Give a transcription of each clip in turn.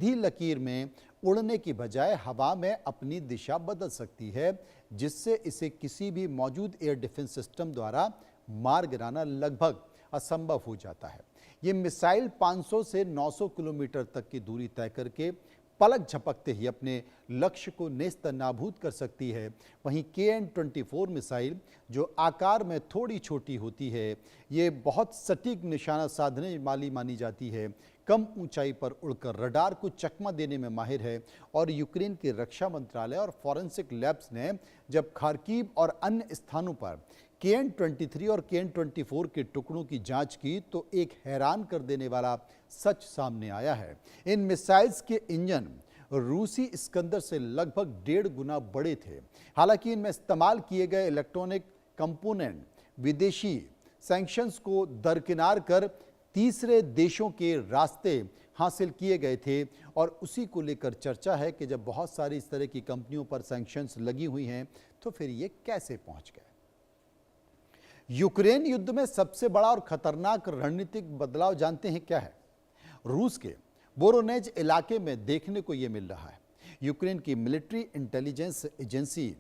सीधी लकीर में उड़ने की बजाय हवा में अपनी दिशा बदल सकती है, जिससे इसे किसी भी मौजूद एयर डिफेंस सिस्टम द्वारा मार गिराना लगभग असंभव हो जाता है। ये मिसाइल 500 से 900 किलोमीटर तक की दूरी तय करके पलक झपकते ही अपने लक्ष्य को नेस्तनाबूद कर सकती है। वहीं KN-24 मिसाइल, जो आकार में थोड़ी छोटी होती है, ये बहुत सटीक निशाना साधने वाली मानी जाती है, कम ऊंचाई पर उड़कर रडार को चकमा देने में माहिर है। और यूक्रेन के रक्षा मंत्रालय और फॉरेंसिक लैब्स ने जब खार्किव और अन्य स्थानों पर KN-23 और KN-24 के टुकड़ों की जांच की तो एक हैरान कर देने वाला सच सामने आया है। इन मिसाइल्स के इंजन रूसी इस्कंदर से लगभग 1.5 गुना बड़े थे। हालांकि इनमें इस्तेमाल किए गए इलेक्ट्रॉनिक कंपोनेंट विदेशी सैंक्शंस को दरकिनार कर तीसरे देशों के रास्ते हासिल किए गए थे। और उसी को लेकर चर्चा है कि जब बहुत सारी इस तरह की कंपनियों पर सैंक्शंस लगी हुई हैं तो फिर ये कैसे पहुंच गए। यूक्रेन युद्ध में सबसे बड़ा और खतरनाक रणनीतिक बदलाव जानते हैं क्या है? रूस के वोरोनेज इलाके में देखने को यह मिल रहा है। यूक्रेन की मिलिट्री इंटेलिजेंस एजेंसी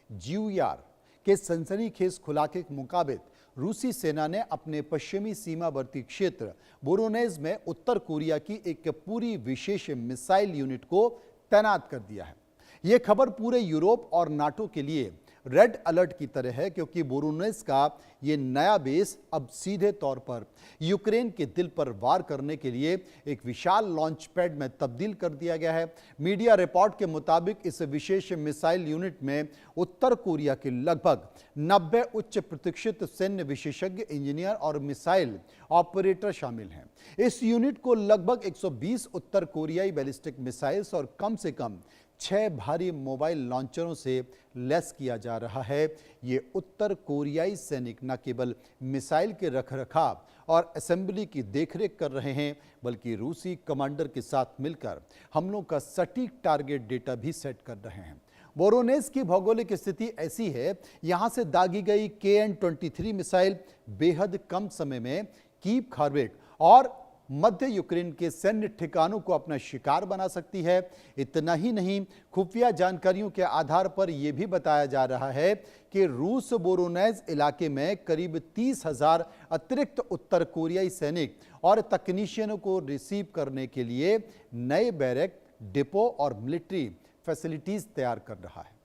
GUR के सनसनीखेज खुलासे के मुताबिक रूसी सेना ने अपने पश्चिमी सीमावर्ती क्षेत्र वोरोनेज में उत्तर कोरिया की एक पूरी विशेष मिसाइल यूनिट को तैनात कर दिया है। यह खबर पूरे यूरोप और नाटो के लिए रेड अलर्ट की तरह है, क्योंकि वोरोनेज का ये नया बेस अब सीधे तौर पर यूक्रेन के दिल पर वार करने के लिए एक विशाल लॉन्च पैड में तब्दील कर दिया गया है। मीडिया रिपोर्ट के मुताबिक इस विशेष मिसाइल यूनिट में उत्तर कोरिया के लगभग 90 उच्च प्रशिक्षित सैन्य विशेषज्ञ, इंजीनियर और मिसाइल ऑपरेटर शामिल हैं। इस यूनिट को लगभग 120 उत्तर कोरियाई बैलिस्टिक मिसाइल्स और कम से कम 6 भारी मोबाइल लॉन्चरों से लैस किया जा रहा है। ये उत्तर कोरियाई सैनिक न केवल मिसाइल के रखरखाव और असेंबली की देखरेख कर रहे हैं, बल्कि रूसी कमांडर के साथ मिलकर हमलों का सटीक टारगेट डेटा भी सेट कर रहे हैं। वोरोनेज की भौगोलिक स्थिति ऐसी है, यहां से दागी गई KN-23 मिसाइल बेहद कम समय में कीव, खार्किव और मध्य यूक्रेन के सैन्य ठिकानों को अपना शिकार बना सकती है। इतना ही नहीं, खुफिया जानकारियों के आधार पर यह भी बताया जा रहा है कि रूस वोरोनेज इलाके में करीब 30,000 अतिरिक्त उत्तर कोरियाई सैनिक और तकनीशियनों को रिसीव करने के लिए नए बैरक, डिपो और मिलिट्री फैसिलिटीज तैयार कर रहा है।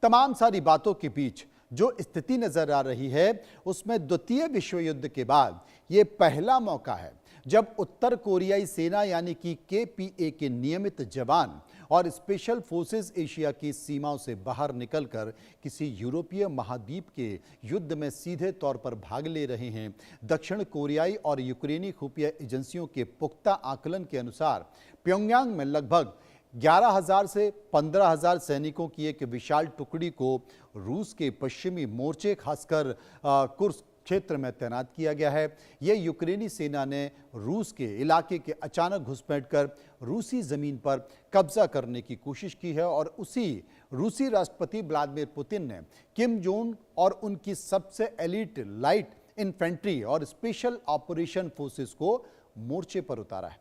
तमाम सारी बातों के बीच जो स्थिति नजर आ रही है, उसमें द्वितीय विश्व युद्ध के बाद यह पहला मौका है जब उत्तर कोरियाई सेना यानी कि KPA के नियमित जवान और स्पेशल फोर्सेस एशिया की सीमाओं से बाहर निकलकर किसी यूरोपीय महाद्वीप के युद्ध में सीधे तौर पर भाग ले रहे हैं। दक्षिण कोरियाई और यूक्रेनी खुफिया एजेंसियों के पुख्ता आकलन के अनुसार प्योंगयांग में लगभग 11,000 से 15,000 सैनिकों की एक विशाल टुकड़ी को रूस के पश्चिमी मोर्चे, खासकर कुर्स्क क्षेत्र में तैनात किया गया है। यह यूक्रेनी सेना ने रूस के इलाके के अचानक घुसपैठ कर रूसी जमीन पर कब्जा करने की कोशिश की है। और उसी रूसी राष्ट्रपति व्लादिमीर पुतिन ने किम जोंग और उनकी सबसे एलीट लाइट इन्फेंट्री और स्पेशल ऑपरेशन फोर्सेस को मोर्चे पर उतारा है।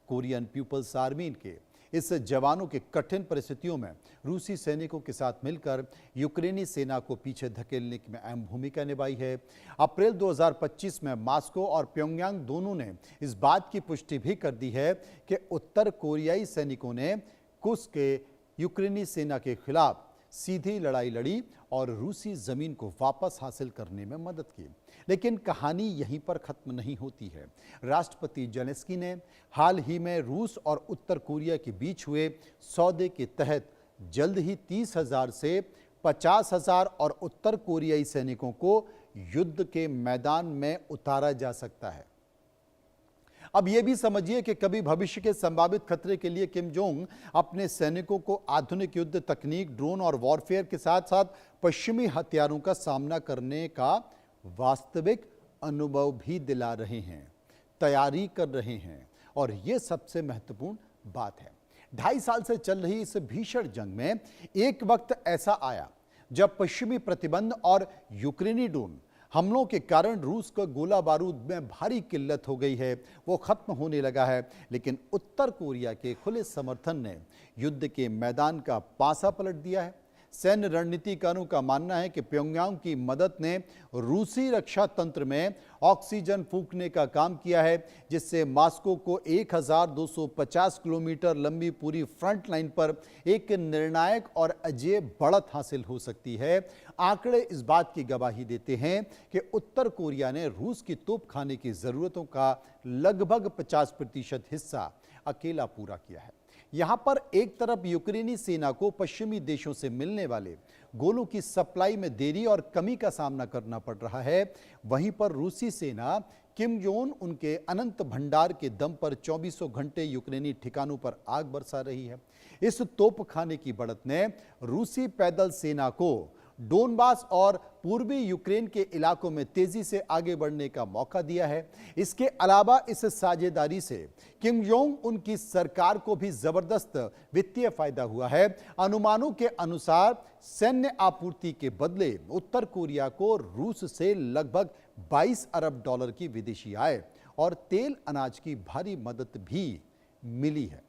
कोरियन पीपल्स आर्मी के इस जवानों के कठिन परिस्थितियों में रूसी सैनिकों के साथ मिलकर यूक्रेनी सेना को पीछे धकेलने में अहम भूमिका निभाई है। अप्रैल 2025 में मॉस्को और प्योंगयांग दोनों ने इस बात की पुष्टि भी कर दी है कि उत्तर कोरियाई सैनिकों ने कुर्स्क के यूक्रेनी सेना के खिलाफ सीधी लड़ाई लड़ी और रूसी जमीन को वापस हासिल करने में मदद की। लेकिन कहानी यहीं पर खत्म नहीं होती है। राष्ट्रपति जेलेंस्की ने हाल ही में रूस और उत्तर कोरिया के बीच हुए सौदे के तहत जल्द ही 30,000 से 50,000 और उत्तर कोरियाई सैनिकों को युद्ध के मैदान में उतारा जा सकता है। अब यह भी समझिए कि कभी भविष्य के संभावित खतरे के लिए किम जोंग अपने सैनिकों को आधुनिक युद्ध तकनीक, ड्रोन और वॉरफेयर के साथ साथ पश्चिमी हथियारों का सामना करने का वास्तविक अनुभव भी दिला रहे हैं, तैयारी कर रहे हैं। और यह सबसे महत्वपूर्ण बात है। 2.5 साल से चल रही इस भीषण जंग में एक वक्त ऐसा आया जब पश्चिमी प्रतिबंध और यूक्रेनी ड्रोन हमलों के कारण रूस को गोला बारूद में भारी किल्लत हो गई है, वो खत्म होने लगा है। लेकिन उत्तर कोरिया के खुले समर्थन ने युद्ध के मैदान का पासा पलट दिया है। सैन्य रणनीतिकारों का मानना है कि प्योंगयांग की मदद ने रूसी रक्षा तंत्र में ऑक्सीजन फूंकने का काम किया है, जिससे मॉस्को को 1250 किलोमीटर लंबी पूरी फ्रंट लाइन पर एक निर्णायक और अजेय बढ़त हासिल हो सकती है। आंकड़े इस बात की गवाही देते हैं कि उत्तर कोरिया ने रूस की तोपखाने की जरूरतों का लगभग 50% हिस्सा अकेला पूरा किया है। यहां पर एक तरफ यूक्रेनी सेना को पश्चिमी देशों से मिलने वाले गोलों की सप्लाई में देरी और कमी का सामना करना पड़ रहा है, वहीं पर रूसी सेना किम जोंग उनके अनंत भंडार के दम पर 24 घंटे यूक्रेनी ठिकानों पर आग बरसा रही है। इस तोपखाने की बढ़त ने रूसी पैदल सेना को डोनबास और पूर्वी यूक्रेन के इलाकों में तेजी से आगे बढ़ने का मौका दिया है। इसके अलावा इस साझेदारी से किम जोंग उनकी सरकार को भी जबरदस्त वित्तीय फायदा हुआ है। अनुमानों के अनुसार सैन्य आपूर्ति के बदले उत्तर कोरिया को रूस से लगभग 22 अरब डॉलर की विदेशी आय और तेल अनाज की भारी मदद भी मिली है।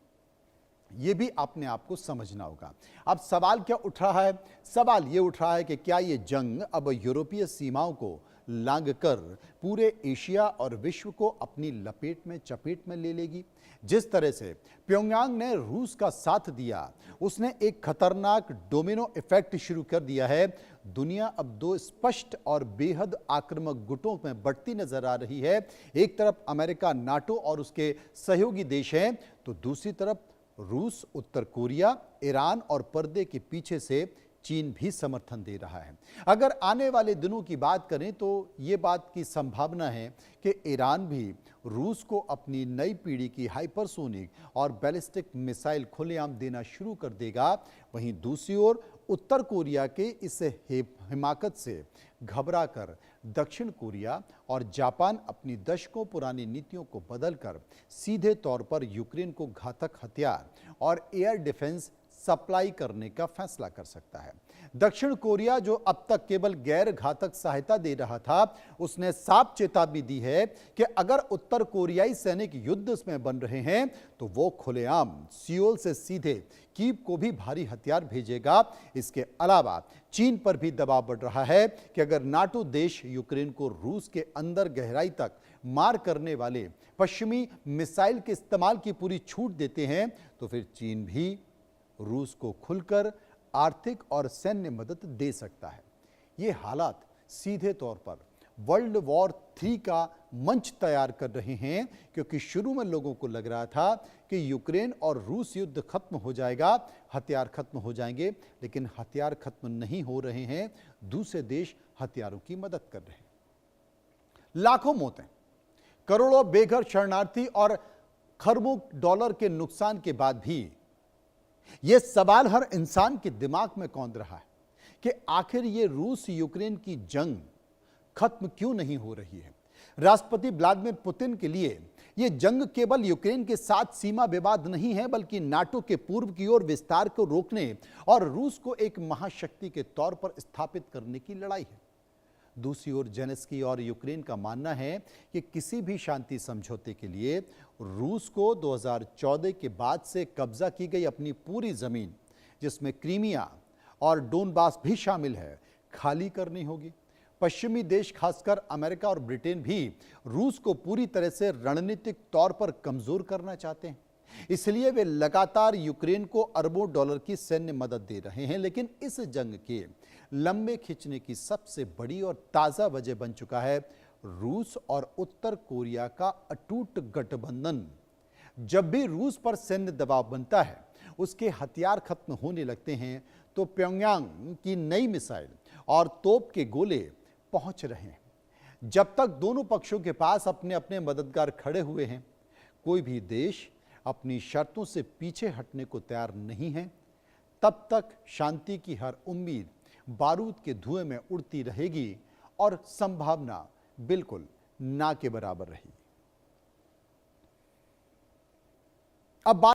ये भी अपने आप को समझना होगा। अब सवाल क्या उठ रहा है? सवाल ये उठ रहा है कि क्या ये जंग अब यूरोपीय सीमाओं को लांघकर पूरे एशिया और विश्व को अपनी चपेट में ले लेगी? जिस तरह से प्योंगयांग ने रूस का साथ दिया, उसने एक खतरनाक डोमिनो इफेक्ट शुरू कर दिया है। दुनिया अब दो स्पष्ट और बेहद आक्रामक गुटों में बढ़ती नजर आ रही है। एक तरफ अमेरिका, नाटो और उसके सहयोगी देश हैं, तो दूसरी तरफ रूस, उत्तर कोरिया, ईरान और पर्दे के पीछे से चीन भी समर्थन दे रहा है। अगर आने वाले दिनों की बात करें तो ये बात की संभावना है कि ईरान भी रूस को अपनी नई पीढ़ी की हाइपरसोनिक और बैलिस्टिक मिसाइल खुलेआम देना शुरू कर देगा। वहीं दूसरी ओर उत्तर कोरिया के इस हिमाकत से घबराकर दक्षिण कोरिया और जापान अपनी दशकों पुरानी नीतियों को बदलकर सीधे तौर पर यूक्रेन को घातक हथियार और एयर डिफेंस सप्लाई करने का फैसला कर सकता है। दक्षिण कोरिया, जो अब तक केवल गैर घातक सहायता दे रहा था, उसने साफ चेतावनी दी है कि अगर उत्तर कोरियाई सैनिक युद्ध में बन रहे हैं तो वो खुलेआम सियोल से सीधे कीव को भी भारी हथियार भेजेगा। इसके अलावा चीन पर भी दबाव बढ़ रहा है कि अगर नाटो देश यूक्रेन को रूस के अंदर गहराई तक मार करने वाले पश्चिमी मिसाइल के इस्तेमाल की पूरी छूट देते हैं तो फिर चीन भी रूस को खुलकर आर्थिक और सैन्य मदद दे सकता है। ये हालात सीधे तौर पर वर्ल्ड वॉर 3 का मंच तैयार कर रहे हैं, क्योंकि शुरू में लोगों को लग रहा था कि यूक्रेन और रूस युद्ध खत्म हो जाएगा, हथियार खत्म हो जाएंगे, लेकिन हथियार खत्म नहीं हो रहे हैं। दूसरे देश हथियारों की मदद कर रहे हैं। लाखों मौतें, करोड़ों बेघर शरणार्थी और खरबों डॉलर के नुकसान के बाद भी यह सवाल हर इंसान के दिमाग में कौंध रहा है कि आखिर ये रूस यूक्रेन की जंग खत्म क्यों नहीं हो रही है। राष्ट्रपति व्लादिमीर पुतिन के लिए यह जंग केवल यूक्रेन के साथ सीमा विवाद नहीं है, बल्कि नाटो के पूर्व की ओर विस्तार को रोकने और रूस को एक महाशक्ति के तौर पर स्थापित करने की लड़ाई है। दूसरी ओर जेलेंस्की और यूक्रेन का मानना है कि किसी भी शांति समझौते के लिए रूस को 2014 के बाद से कब्जा की गई अपनी पूरी जमीन, जिसमें क्रीमिया और डोनबास भी शामिल है, खाली करनी होगी। पश्चिमी देश, खासकर अमेरिका और ब्रिटेन भी रूस को पूरी तरह से रणनीतिक तौर पर कमजोर करना चाहते हैं। इसलिए वे लगातार यूक्रेन को अरबों डॉलर की सैन्य मदद दे रहे हैं। लेकिन इस जंग के लंबे खिंचने की सबसे बड़ी और ताजा वजह बन चुका है रूस और उत्तर कोरिया का अटूट गठबंधन। जब भी रूस पर सैन्य दबाव बनता है, उसके हथियार खत्म होने लगते हैं, तो प्योंगयांग की नई मिसाइल और तोप के गोले पहुंच रहे हैं। जब तक दोनों पक्षों के पास अपने अपने मददगार खड़े हुए हैं, कोई भी देश अपनी शर्तों से पीछे हटने को तैयार नहीं है। तब तक शांति की हर उम्मीद बारूद के धुएं में उड़ती रहेगी और संभावना बिल्कुल ना के बराबर रही। अब